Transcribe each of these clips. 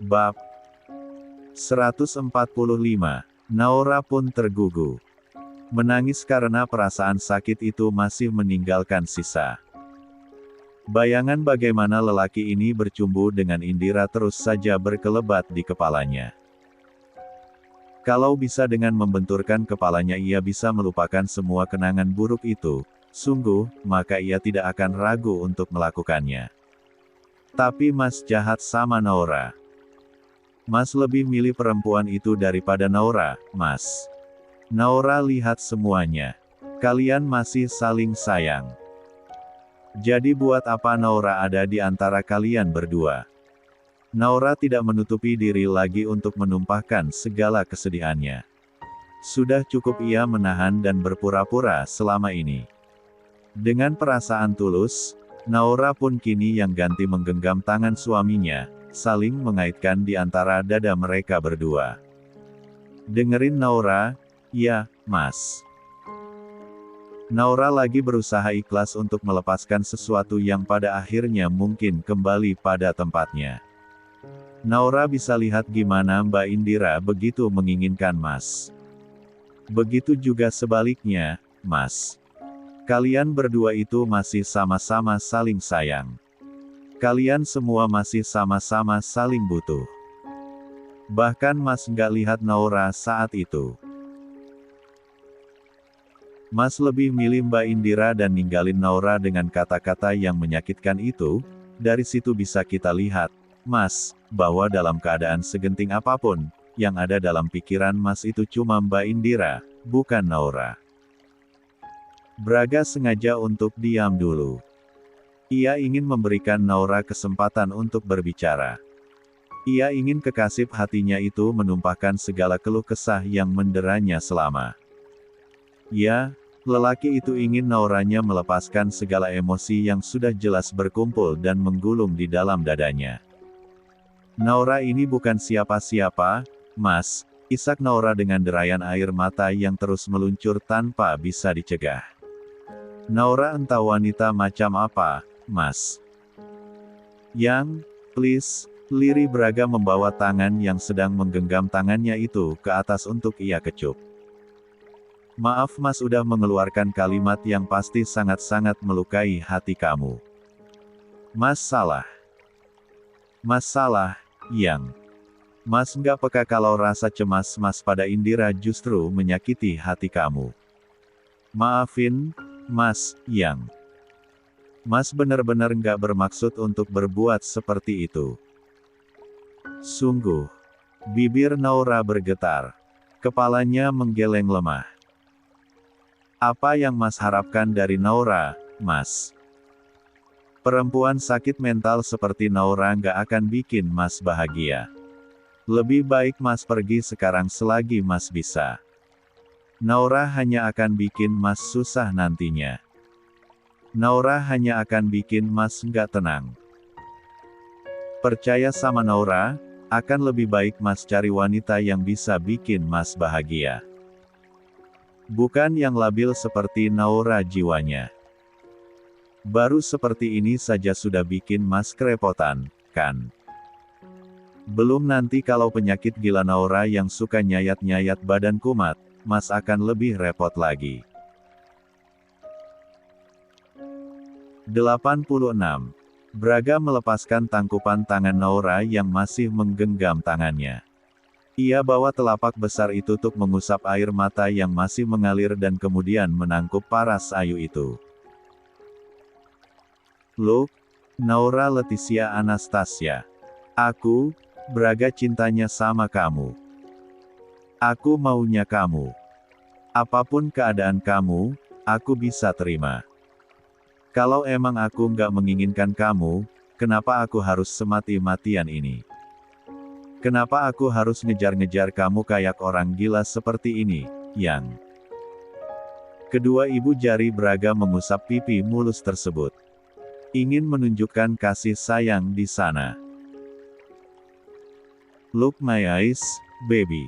Bab 145. Naora pun tergugu. Menangis karena perasaan sakit itu masih meninggalkan sisa. Bayangan bagaimana lelaki ini bercumbu dengan Indira terus saja berkelebat di kepalanya. Kalau bisa dengan membenturkan kepalanya ia bisa melupakan semua kenangan buruk itu, sungguh, maka ia tidak akan ragu untuk melakukannya. Tapi Mas jahat sama Naora. Mas lebih milih perempuan itu daripada Naora, Mas. Naora lihat semuanya. Kalian masih saling sayang. Jadi buat apa Naora ada di antara kalian berdua? Naora tidak menutupi diri lagi untuk menumpahkan segala kesedihannya. Sudah cukup ia menahan dan berpura-pura selama ini. Dengan perasaan tulus, Naora pun kini yang ganti menggenggam tangan suaminya, saling mengaitkan di antara dada mereka berdua. Dengerin Naora, ya, Mas. Naora lagi berusaha ikhlas untuk melepaskan sesuatu yang pada akhirnya mungkin kembali pada tempatnya. Naora bisa lihat gimana Mbak Indira begitu menginginkan Mas. Begitu juga sebaliknya, Mas. Kalian berdua itu masih sama-sama saling sayang. Kalian semua masih sama-sama saling butuh. Bahkan Mas nggak lihat Naora saat itu. Mas lebih milih Mbak Indira dan ninggalin Naora dengan kata-kata yang menyakitkan itu. Dari situ bisa kita lihat, Mas, bahwa dalam keadaan segenting apapun, yang ada dalam pikiran Mas itu cuma Mbak Indira, bukan Naora. Braga sengaja untuk diam dulu. Ia ingin memberikan Naora kesempatan untuk berbicara. Ia ingin kekasih hatinya itu menumpahkan segala keluh kesah yang menderanya selama. Ya, lelaki itu ingin Naoranya melepaskan segala emosi yang sudah jelas berkumpul dan menggulung di dalam dadanya. Naora ini bukan siapa-siapa, Mas, isak Naora dengan derayan air mata yang terus meluncur tanpa bisa dicegah. Naora entah wanita macam apa, Mas. Yang, please, Liri Braga membawa tangan yang sedang menggenggam tangannya itu ke atas untuk ia kecup. Maaf Mas udah mengeluarkan kalimat yang pasti sangat-sangat melukai hati kamu. Mas salah. Mas salah, Yang. Mas nggak peka kalau rasa cemas Mas pada Indira justru menyakiti hati kamu. Maafin, Mas, Yang. Mas benar-benar nggak bermaksud untuk berbuat seperti itu. Sungguh. Bibir Naora bergetar. Kepalanya menggeleng lemah. Apa yang Mas harapkan dari Naora, Mas? Perempuan sakit mental seperti Naora nggak akan bikin Mas bahagia. Lebih baik Mas pergi sekarang selagi Mas bisa. Naora hanya akan bikin Mas susah nantinya. Naora hanya akan bikin Mas nggak tenang. Percaya sama Naora, akan lebih baik Mas cari wanita yang bisa bikin Mas bahagia. Bukan yang labil seperti Naora jiwanya. Baru seperti ini saja sudah bikin Mas kerepotan, kan? Belum nanti kalau penyakit gila Naora yang suka nyayat-nyayat badan kumat, Mas akan lebih repot lagi. 86. Braga melepaskan tangkupan tangan Naora yang masih menggenggam tangannya. Ia bawa telapak besar itu untuk mengusap air mata yang masih mengalir dan kemudian menangkup paras ayu itu. Loh, Naora Leticia Anastasia. Aku, Braga cintanya sama kamu. Aku maunya kamu. Apapun keadaan kamu, aku bisa terima. Kalau emang aku nggak menginginkan kamu, kenapa aku harus semati-matian ini? Kenapa aku harus ngejar-ngejar kamu kayak orang gila seperti ini, Yang? Kedua ibu jari Braga mengusap pipi mulus tersebut. Ingin menunjukkan kasih sayang di sana. Look my eyes, baby.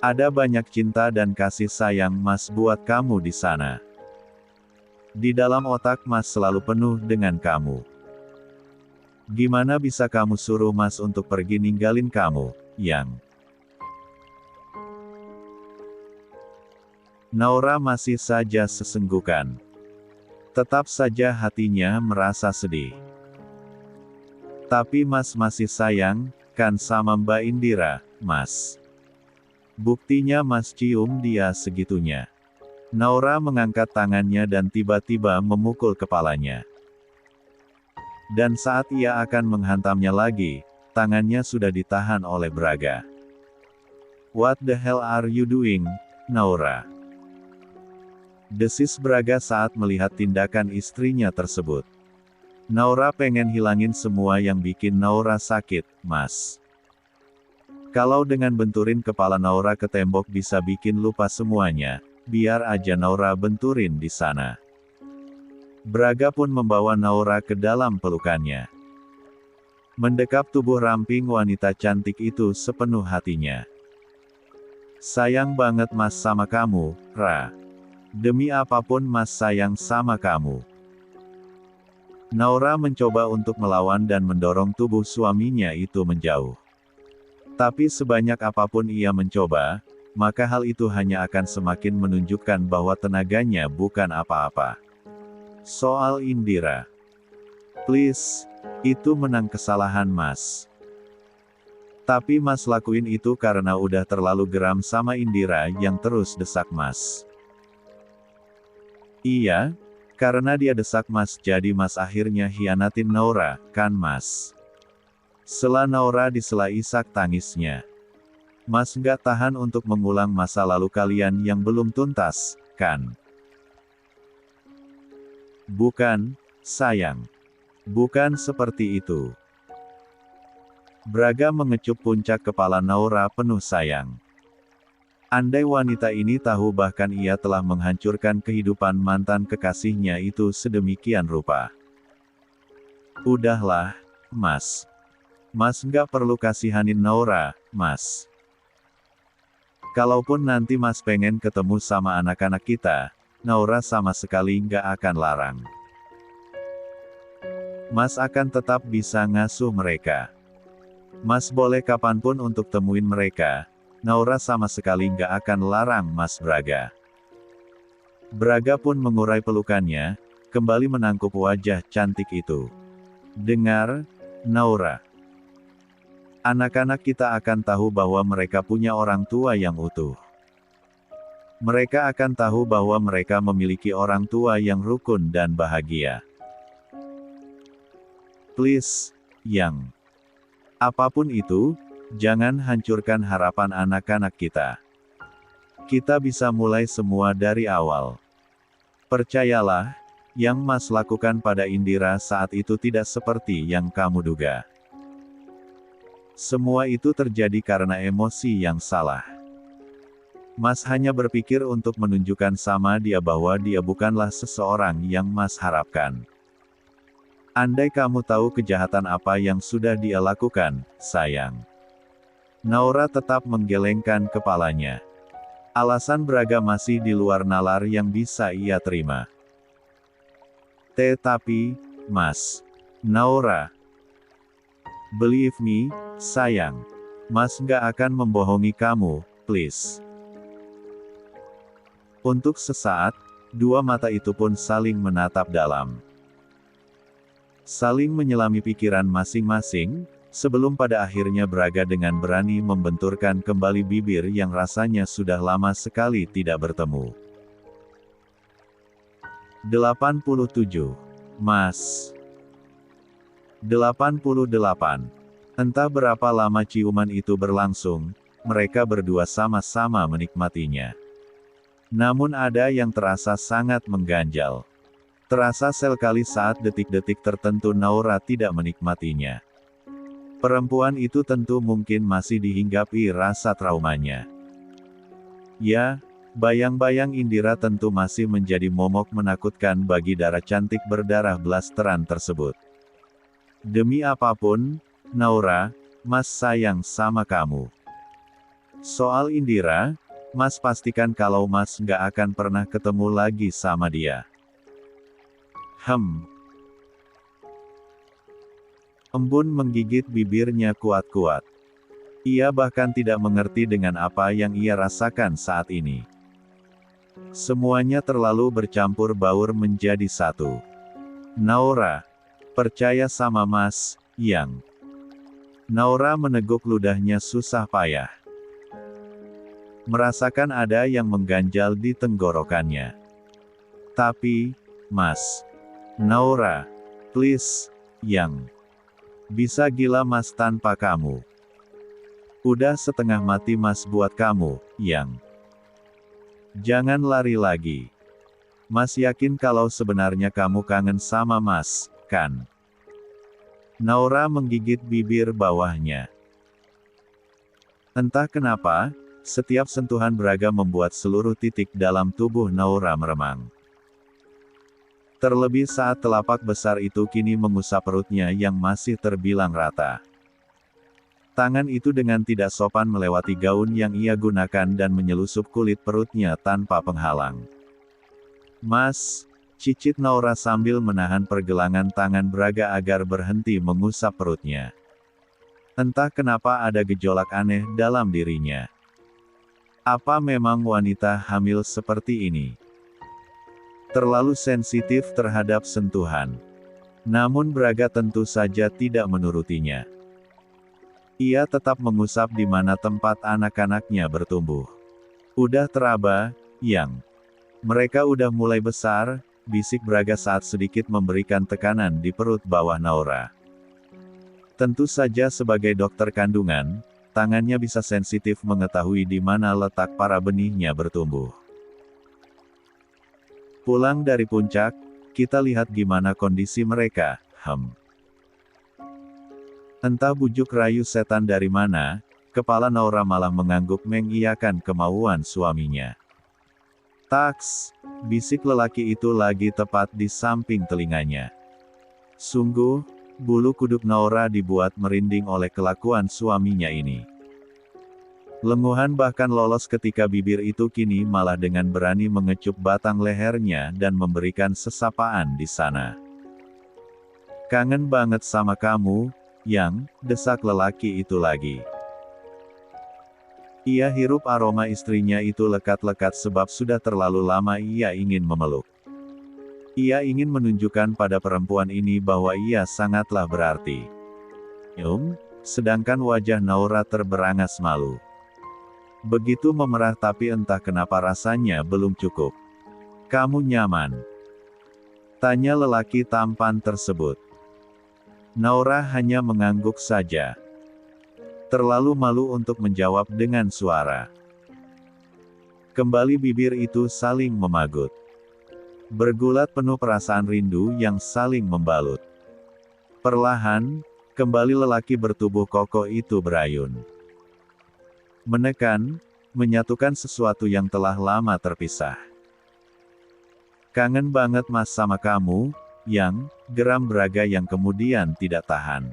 Ada banyak cinta dan kasih sayang Mas buat kamu di sana. Di dalam otak Mas selalu penuh dengan kamu. Gimana bisa kamu suruh Mas untuk pergi ninggalin kamu, Yang? Naura masih saja sesenggukan. Tetap saja hatinya merasa sedih. Tapi Mas masih sayang, kan sama Mbak Indira, Mas. Buktinya Mas cium dia segitunya. Naura mengangkat tangannya dan tiba-tiba memukul kepalanya. Dan saat ia akan menghantamnya lagi, tangannya sudah ditahan oleh Braga. "What the hell are you doing, Naura?" desis Braga saat melihat tindakan istrinya tersebut. "Naura pengen hilangin semua yang bikin Naura sakit, Mas. Kalau dengan benturin kepala Naura ke tembok bisa bikin lupa semuanya, biar aja Naura benturin di sana." Braga pun membawa Naura ke dalam pelukannya. Mendekap tubuh ramping wanita cantik itu sepenuh hatinya. "Sayang banget Mas sama kamu, Ra. Demi apapun Mas sayang sama kamu." Naura mencoba untuk melawan dan mendorong tubuh suaminya itu menjauh. Tapi sebanyak apapun ia mencoba, maka hal itu hanya akan semakin menunjukkan bahwa tenaganya bukan apa-apa. "Soal Indira. Please, itu menang kesalahan Mas. Tapi Mas lakuin itu karena udah terlalu geram sama Indira yang terus desak Mas." "Iya, karena dia desak Mas jadi Mas akhirnya hianatin Naura, kan Mas?" Sela Naura disela isak tangisnya. "Mas nggak tahan untuk mengulang masa lalu kalian yang belum tuntas, kan?" "Bukan, sayang. Bukan seperti itu." Braga mengecup puncak kepala Naura penuh sayang. Andai wanita ini tahu bahkan ia telah menghancurkan kehidupan mantan kekasihnya itu sedemikian rupa. "Udahlah, Mas. Mas nggak perlu kasihanin Naura, Mas. Kalaupun nanti Mas pengen ketemu sama anak-anak kita, Naura sama sekali nggak akan larang. Mas akan tetap bisa ngasuh mereka. Mas boleh kapanpun untuk temuin mereka, Naura sama sekali nggak akan larang Mas Braga." Braga pun mengurai pelukannya, kembali menangkup wajah cantik itu. "Dengar, Naura. Anak-anak kita akan tahu bahwa mereka punya orang tua yang utuh. Mereka akan tahu bahwa mereka memiliki orang tua yang rukun dan bahagia. Please, Yang. Apapun itu, jangan hancurkan harapan anak-anak kita. Kita bisa mulai semua dari awal. Percayalah, yang Mas lakukan pada Indira saat itu tidak seperti yang kamu duga. Semua itu terjadi karena emosi yang salah. Mas hanya berpikir untuk menunjukkan sama dia bahwa dia bukanlah seseorang yang Mas harapkan. Andai kamu tahu kejahatan apa yang sudah dia lakukan, sayang." Naura tetap menggelengkan kepalanya. Alasan Braga masih di luar nalar yang bisa ia terima. "Tetapi, Mas. Naura. Believe me, sayang. Mas nggak akan membohongi kamu, please." Untuk sesaat, dua mata itu pun saling menatap dalam. Saling menyelami pikiran masing-masing, sebelum pada akhirnya Braga dengan berani membenturkan kembali bibir yang rasanya sudah lama sekali tidak bertemu. 87. Mas. 88. Entah berapa lama ciuman itu berlangsung, mereka berdua sama-sama menikmatinya. Namun ada yang terasa sangat mengganjal. Terasa sekali saat detik-detik tertentu Naura tidak menikmatinya. Perempuan itu tentu mungkin masih dihinggapi rasa traumanya. Ya, bayang-bayang Indira tentu masih menjadi momok menakutkan bagi darah cantik berdarah blasteran tersebut. Demi apapun, Naura, Mas sayang sama kamu. Soal Indira, Mas pastikan kalau Mas nggak akan pernah ketemu lagi sama dia. Embun menggigit bibirnya kuat-kuat. Ia bahkan tidak mengerti dengan apa yang ia rasakan saat ini. Semuanya terlalu bercampur baur menjadi satu. Naura, percaya sama Mas, Yang. Naura meneguk ludahnya susah payah. Merasakan ada yang mengganjal di tenggorokannya. Tapi, Mas. Naura, please, Yang. Bisa gila Mas tanpa kamu. Udah setengah mati Mas buat kamu, Yang. Jangan lari lagi. Mas yakin kalau sebenarnya kamu kangen sama Mas, kan? Naura menggigit bibir bawahnya. Entah kenapa, setiap sentuhan Braga membuat seluruh titik dalam tubuh Naura meremang. Terlebih saat telapak besar itu kini mengusap perutnya yang masih terbilang rata. Tangan itu dengan tidak sopan melewati gaun yang ia gunakan dan menyelusup kulit perutnya tanpa penghalang. Mas, cicit Naura sambil menahan pergelangan tangan Braga agar berhenti mengusap perutnya. Entah kenapa ada gejolak aneh dalam dirinya. Apa memang wanita hamil seperti ini terlalu sensitif terhadap sentuhan? Namun Braga tentu saja tidak menurutinya. Ia tetap mengusap di mana tempat anak-anaknya bertumbuh. Udah teraba, Yang. Mereka udah mulai besar, bisik Braga saat sedikit memberikan tekanan di perut bawah Naura. Tentu saja sebagai dokter kandungan, tangannya bisa sensitif mengetahui di mana letak para benihnya bertumbuh. Pulang dari puncak, kita lihat gimana kondisi mereka, Entah bujuk rayu setan dari mana, kepala Naura malah mengangguk mengiyakan kemauan suaminya. Taks, bisik lelaki itu lagi tepat di samping telinganya. Sungguh, bulu kuduk Naura dibuat merinding oleh kelakuan suaminya ini. Lenguhan bahkan lolos ketika bibir itu kini malah dengan berani mengecup batang lehernya dan memberikan sesapaan di sana. Kangen banget sama kamu, Yang, desak lelaki itu lagi. Ia hirup aroma istrinya itu lekat-lekat sebab sudah terlalu lama ia ingin memeluk. Ia ingin menunjukkan pada perempuan ini bahwa ia sangatlah berarti. Sedangkan wajah Naura terberangas malu. Begitu memerah tapi entah kenapa rasanya belum cukup. Kamu nyaman? Tanya lelaki tampan tersebut. Naura hanya mengangguk saja. Terlalu malu untuk menjawab dengan suara. Kembali bibir itu saling memagut. Bergulat penuh perasaan rindu yang saling membalut. Perlahan, kembali lelaki bertubuh kokoh itu berayun. Menekan, menyatukan sesuatu yang telah lama terpisah. Kangen banget Mas sama kamu, Yang, geram Braga yang kemudian tidak tahan.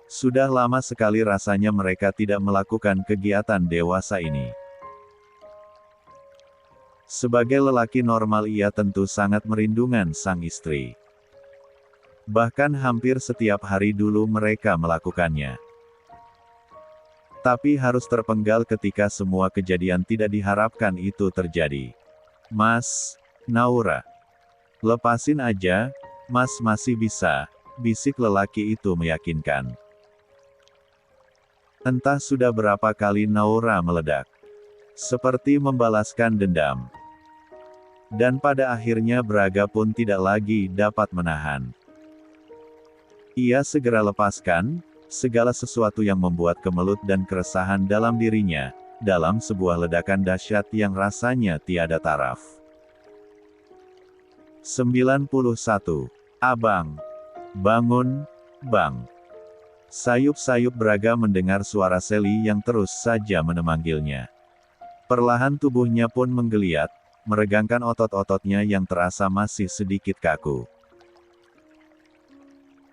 Sudah lama sekali rasanya mereka tidak melakukan kegiatan dewasa ini. Sebagai lelaki normal ia tentu sangat merindukan sang istri. Bahkan hampir setiap hari dulu mereka melakukannya. Tapi harus terpenggal ketika semua kejadian tidak diharapkan itu terjadi. Mas, Naura. Lepasin aja, Mas masih bisa, bisik lelaki itu meyakinkan. Entah sudah berapa kali Naura meledak. Seperti membalaskan dendam. Dan pada akhirnya Braga pun tidak lagi dapat menahan. Ia segera lepaskan segala sesuatu yang membuat kemelut dan keresahan dalam dirinya, dalam sebuah ledakan dahsyat yang rasanya tiada taraf. 91. Abang. Bangun, Bang. Sayup-sayup Braga mendengar suara Sally yang terus saja memanggilnya. Perlahan tubuhnya pun menggeliat, meregangkan otot-ototnya yang terasa masih sedikit kaku.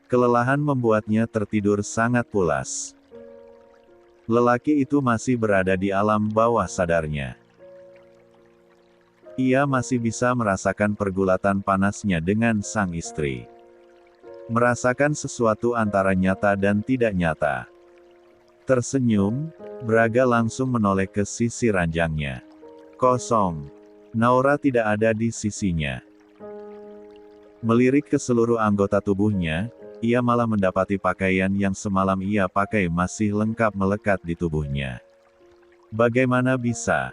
Kelelahan membuatnya tertidur sangat pulas. Lelaki itu masih berada di alam bawah sadarnya. Ia masih bisa merasakan pergulatan panasnya dengan sang istri. Merasakan sesuatu antara nyata dan tidak nyata. Tersenyum, Braga langsung menoleh ke sisi ranjangnya. Kosong. Naura tidak ada di sisinya. Melirik ke seluruh anggota tubuhnya, ia malah mendapati pakaian yang semalam ia pakai masih lengkap melekat di tubuhnya. Bagaimana bisa?